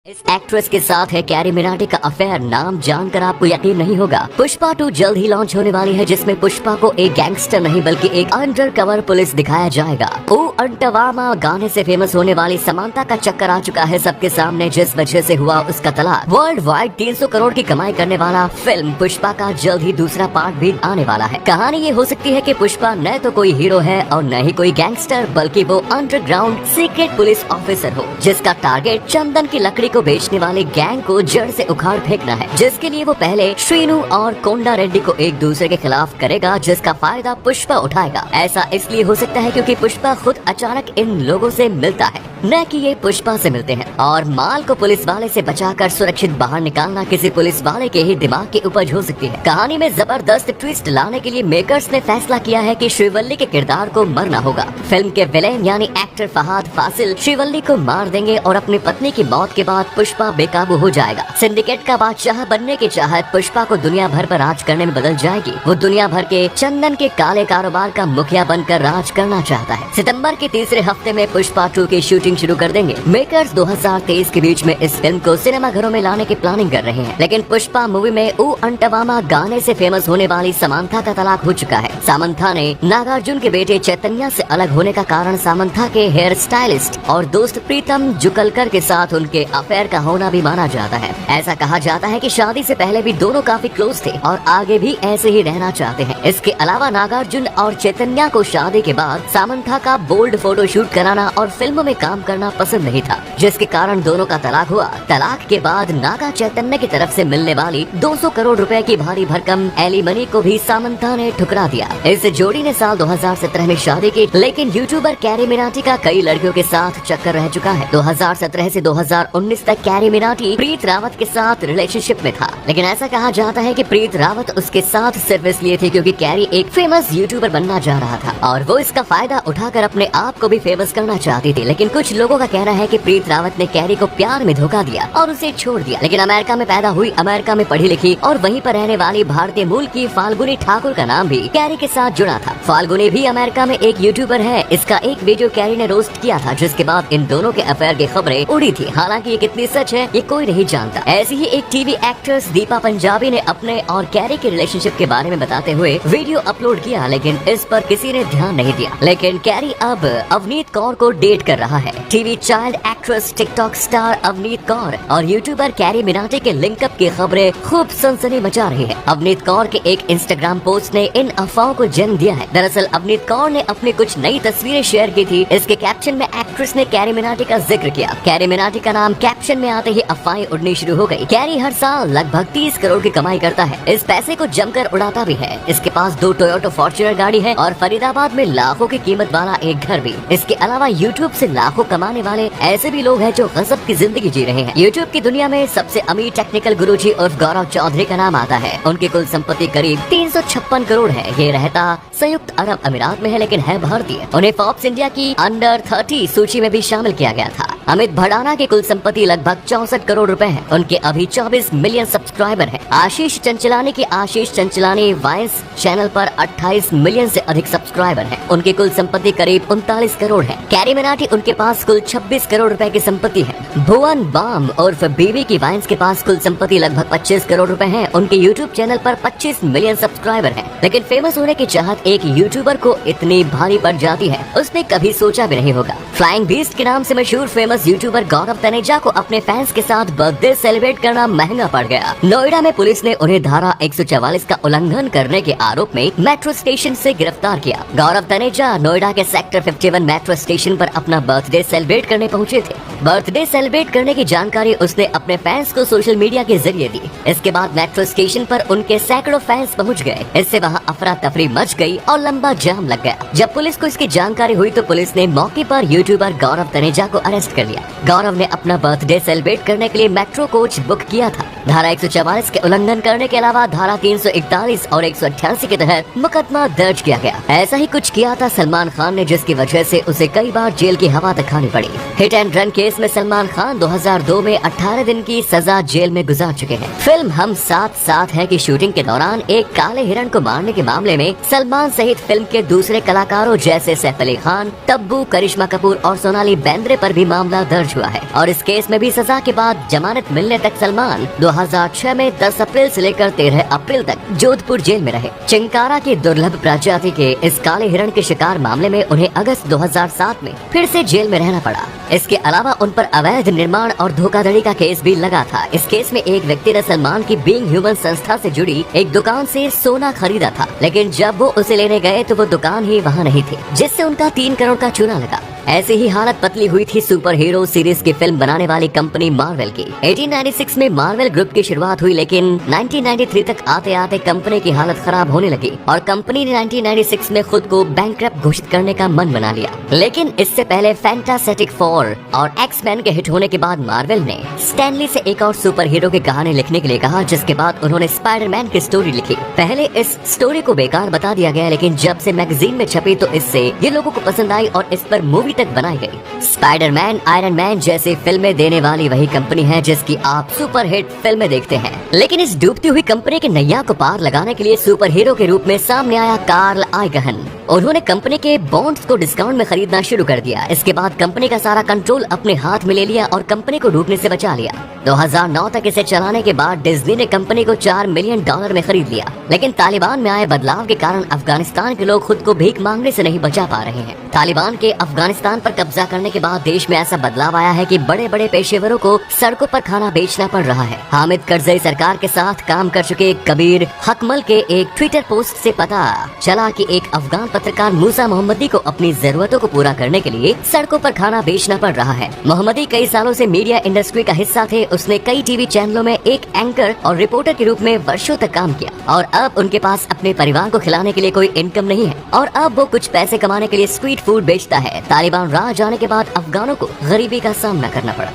इस एक्ट्रेस के साथ है कैरी मिनाटी का अफेयर। नाम जानकर आपको यकीन नहीं होगा। पुष्पा 2 जल्द ही लॉन्च होने वाली है, जिसमें पुष्पा को एक गैंगस्टर नहीं बल्कि एक अंडर कवर पुलिस दिखाया जाएगा। ओ अंटवामा गाने से फेमस होने वाली समांथा का चक्कर आ चुका है सबके सामने, जिस वजह से हुआ उसका तलाक। वर्ल्ड वाइड 300 करोड़ की कमाई करने वाला फिल्म पुष्पा का जल्द ही दूसरा पार्ट भी आने वाला है। कहानी ये हो सकती है कि पुष्पा न तो कोई हीरो है और न ही कोई गैंगस्टर, बल्कि वो अंडरग्राउंड सीक्रेट पुलिस ऑफिसर हो, जिसका टारगेट चंदन की लकड़ी को बेचने वाले गैंग को जड़ से उखाड़ फेंकना है, जिसके लिए वो पहले श्रीनु और कोंडा रेड्डी को एक दूसरे के खिलाफ करेगा, जिसका फायदा पुष्पा उठाएगा। ऐसा इसलिए हो सकता है क्योंकि पुष्पा खुद अचानक इन लोगों से मिलता है, न कि ये पुष्पा से मिलते हैं। और माल को पुलिस वाले से बचाकर सुरक्षित बाहर निकालना किसी पुलिस वाले के ही दिमाग की उपज हो सकती है। कहानी में जबरदस्त ट्विस्ट लाने के लिए मेकर्स ने फैसला किया है कि श्रीवल्ली के किरदार को मरना होगा। फिल्म के विलेन यानी एक्टर फहाद फासिल श्रीवल्ली को मार देंगे और अपनी पत्नी की मौत के बाद पुष्पा बेकाबू हो जाएगा। सिंडिकेट का बादशाह बनने की चाहत पुष्पा को दुनिया भर पर राज करने में बदल जाएगी। वो दुनिया भर के चंदन के काले कारोबार का मुखिया बनकर राज करना चाहता है। सितंबर के तीसरे हफ्ते में पुष्पा 2 की शूटिंग शुरू कर देंगे। मेकर्स 2023 के बीच में इस फिल्म को सिनेमा घरों में लाने की प्लानिंग कर रहे हैं, लेकिन पुष्पा मूवी में ऊ अंटवामा गाने से फेमस होने वाली समांथा का तलाक हो चुका है। समांथा ने नागार्जुन के बेटे चैतन्य से अलग होने का कारण समांथा के हेयर स्टाइलिस्ट और दोस्त प्रीतम जुगलकर के साथ उनके अफेयर का होना भी माना जाता है। ऐसा कहा जाता है कि शादी से पहले भी दोनों काफी क्लोज थे और आगे भी ऐसे ही रहना चाहते हैं। इसके अलावा नागार्जुन और चैतन्य को शादी के बाद समांथा का बोल्ड फोटो शूट कराना और फिल्मों में काम करना पसंद नहीं था, जिसके कारण दोनों का तलाक हुआ। तलाक के बाद नागा चैतन्य की तरफ से मिलने वाली 200 करोड़ रुपए की भारी भरकम एलिमनी को भी समांथा ने ठुकरा दिया। इस जोड़ी ने साल 2017 में शादी की, लेकिन यूट्यूबर कैरी मिनाटी का कई लड़कियों के साथ चक्कर रह चुका है। 2017 से 2019 तक कैरी मिनाटी प्रीत रावत के साथ रिलेशनशिप में था, लेकिन ऐसा कहा जाता है कि प्रीत रावत उसके साथ सिर्फ इसलिए थी क्योंकि कैरी एक फेमस यूट्यूबर बनना चाह रहा था और वो इसका फायदा उठाकर अपने आप को भी फेमस करना चाहती थी। लेकिन कुछ लोगों का कहना है कि प्रीत रावत ने कैरी को प्यार में धोखा दिया और उसे छोड़ दिया। लेकिन अमेरिका में पैदा हुई, अमेरिका में पढ़ी लिखी और वहीं पर रहने वाली भारतीय मूल की फाल्गुनी ठाकुर का नाम भी कैरी के साथ जुड़ा था। फाल्गुनी भी अमेरिका में एक यूट्यूबर है। इसका एक वीडियो कैरी ने रोस्ट किया था, जिसके बाद इन दोनों के अफेयर की खबरें उड़ी थी। हालांकि ये कितनी सच है ये कोई नहीं जानता। ऐसी ही एक टीवी एक्ट्रेस दीपा पंजाबी ने अपने और कैरी के रिलेशनशिप के बारे में बताते हुए वीडियो अपलोड किया, लेकिन इस पर किसी ने ध्यान नहीं दिया। लेकिन कैरी अब अवनीत कौर को डेट कर रहा है। TV child actress, TikTok star Avneet Kaur और यूट्यूबर कैरी मिनाटी के लिंकअप की खबरें खूब सनसनी मचा रही है। अवनीत कौर के एक इंस्टाग्राम पोस्ट ने इन अफवाहों को जन्म दिया है। दरअसल अवनीत कौर ने अपनी कुछ नई तस्वीरें शेयर की थी। इसके कैप्शन में एक्ट्रेस ने कैरी मिनाटी का जिक्र किया। कैरी मिनाटी का नाम कैप्शन में आते ही अफवाहें उड़नी शुरू हो गई। कैरी हर साल लगभग 30 करोड़ की कमाई करता है। इस पैसे को जमकर उड़ाता भी है। इसके पास 2 टोयोटा फॉर्च्यूनर गाड़ी है और फरीदाबाद में लाखों की कीमत वाला एक घर भी। इसके अलावा यूट्यूब से लाखों कमाने वाले ऐसे भी लोग हैं जो गजब की जिंदगी जी रहे हैं। यूट्यूब की दुनिया में सबसे अमीर टेक्निकल गुरुजी उर्फ गौरव चौधरी का नाम आता है। उनकी कुल संपत्ति करीब 356 करोड़ है। ये रहता संयुक्त अरब अमीरात में है, लेकिन है भारतीय। उन्हें फोर्ब्स इंडिया की अंडर 30 सूची में भी शामिल किया गया था। अमित भड़ाना की कुल संपत्ति लगभग 64 करोड़ रुपए है। उनके अभी 24 मिलियन सब्सक्राइबर हैं। आशीष चंचलानी वाइस चैनल पर 28 मिलियन से अधिक सब्सक्राइबर हैं। उनकी कुल संपत्ति करीब 39 करोड़ है। कैरी मिनाटी उनके पास कुल 26 करोड़ रुपए की संपत्ति है। भुवन बाम उर्फ बीबी की वाइन्स के पास कुल संपत्ति लगभग 25 करोड़ रुपए है। उनके यूट्यूब चैनल पर 25 मिलियन सब्सक्राइबर हैं। लेकिन फेमस होने की चाहत एक यूट्यूबर को इतनी भारी पड़ जाती है, उसने कभी सोचा भी नहीं होगा। फ्लाइंग बीस्ट के नाम से मशहूर फेमस यूट्यूबर गौरव तनेजा को अपने फैंस के साथ बर्थडे सेलिब्रेट करना महंगा पड़ गया। नोएडा में पुलिस ने उन्हें धारा 144 का उल्लंघन करने के आरोप में मेट्रो स्टेशन से गिरफ्तार किया। गौरव तनेजा नोएडा के सेक्टर 51 मेट्रो स्टेशन पर अपना बर्थडे सेलिब्रेट करने पहुंचे थे। बर्थडे सेलिब्रेट करने की जानकारी उसने अपने फैंस को सोशल मीडिया के जरिए दी। इसके बाद मेट्रो स्टेशन पर उनके सैकड़ों फैंस पहुंच गए। इससे वहां अफरा तफरी मच गई और लंबा जाम लग गया। जब पुलिस को इसकी जानकारी हुई तो पुलिस ने मौके पर यूट्यूबर गौरव तनेजा को अरेस्ट कर लिया। गौरव ने अपना बर्थडे सेलिब्रेट करने के लिए मेट्रो कोच बुक किया था। धारा 144 के उल्लंघन करने के अलावा धारा 341 और 188 के तहत मुकदमा दर्ज किया गया। ऐसा ही कुछ किया था सलमान खान ने, जिसकी वजह से उसे कई बार जेल की हवा तक उठानी पड़ी। हिट एंड रन केस में सलमान खान 2002 में 18 दिन की सजा जेल में गुजार चुके हैं। फिल्म हम साथ साथ हैं की शूटिंग के दौरान एक काले हिरण को मारने के मामले में सलमान सहित फिल्म के दूसरे कलाकारों जैसे सैफ अली खान, तब्बू, करिश्मा कपूर और सोनाली बेंद्रे पर भी मामला दर्ज हुआ है और इस केस में भी सजा के बाद जमानत मिलने तक सलमान 2006 में 10 अप्रैल से लेकर 13 अप्रैल तक जोधपुर जेल में रहे। चिंकारा की दुर्लभ प्रजाति के इस काले हिरण के शिकार मामले में उन्हें अगस्त 2007 में फिर से जेल में रहना पड़ा। इसके अलावा उन पर अवैध निर्माण और धोखाधड़ी का केस भी लगा था। इस केस में एक व्यक्ति ने सलमान की बीइंग ह्यूमन संस्था से जुड़ी एक दुकान से सोना खरीदा था, लेकिन जब वो उसे लेने गए तो वो दुकान ही वहाँ नहीं थी, जिससे उनका 3 करोड़ का चूना लगा। ऐसी ही हालत पतली हुई थी सुपर हीरो सीरीज की फिल्म बनाने वाली कंपनी मार्वल की। 1896 में मार्वल ग्रुप की शुरुआत हुई, लेकिन 1993 तक आते आते कंपनी की हालत खराब होने लगी और कंपनी ने 1996 में खुद को बैंकरप्ट घोषित करने का मन बना लिया। लेकिन इससे पहले फैंटास्टिक फोर और एक्स-मैन के हिट होने के बाद मार्वल ने स्टैनली से एक और सुपर हीरो की कहानी लिखने के लिए कहा, जिसके बाद उन्होंने स्पाइडरमैन की स्टोरी लिखी। पहले इस स्टोरी को बेकार बता दिया गया, लेकिन जब से मैगजीन में छपी तो इससे ये लोगों को पसंद आई और इस पर मूवी तक बनाई गई। स्पाइडरमैन, आयरन मैन जैसी फिल्में देने वाली वही कंपनी है जिसकी आप सुपर हिट फिल्में देखते हैं। लेकिन इस डूबती हुई कंपनी के नैया को पार लगाने के लिए सुपर हीरो के रूप में सामने आया कार्ल आइगहन। उन्होंने कंपनी के बॉन्ड्स को डिस्काउंट में खरीदना शुरू कर दिया। इसके बाद कंपनी का सारा कंट्रोल अपने हाथ में ले लिया और कंपनी को डूबने से बचा लिया। 2009 तक इसे चलाने के बाद डिज्नी ने कंपनी को $4 मिलियन में खरीद लिया। लेकिन तालिबान में आए बदलाव के कारण अफगानिस्तान के लोग खुद को भीख मांगने से नहीं बचा पा रहे हैं। तालिबान के अफगानिस्तान पर कब्जा करने के बाद देश में ऐसा बदलाव आया है कि बड़े बड़े पेशेवरों को सड़कों पर खाना बेचना पड़ रहा है। हामिद करजई सरकार के साथ काम कर चुके कबीर हकमल के एक ट्विटर पोस्ट से पता चला कि एक अफगान पत्रकार मूसा मोहम्मदी को अपनी जरूरतों को पूरा करने के लिए सड़कों पर खाना बेचना पड़ रहा है। मोहम्मदी कई सालों से मीडिया इंडस्ट्री का हिस्सा थे। उसने कई टीवी चैनलों में एक एंकर और रिपोर्टर के रूप में वर्षों तक काम किया और अब उनके पास अपने परिवार को खिलाने के लिए कोई इनकम नहीं है और अब वो कुछ पैसे कमाने के लिए स्ट्रीट फूड बेचता है। तालिबान राह जाने के बाद अफगानों को गरीबी का सामना करना पड़ा।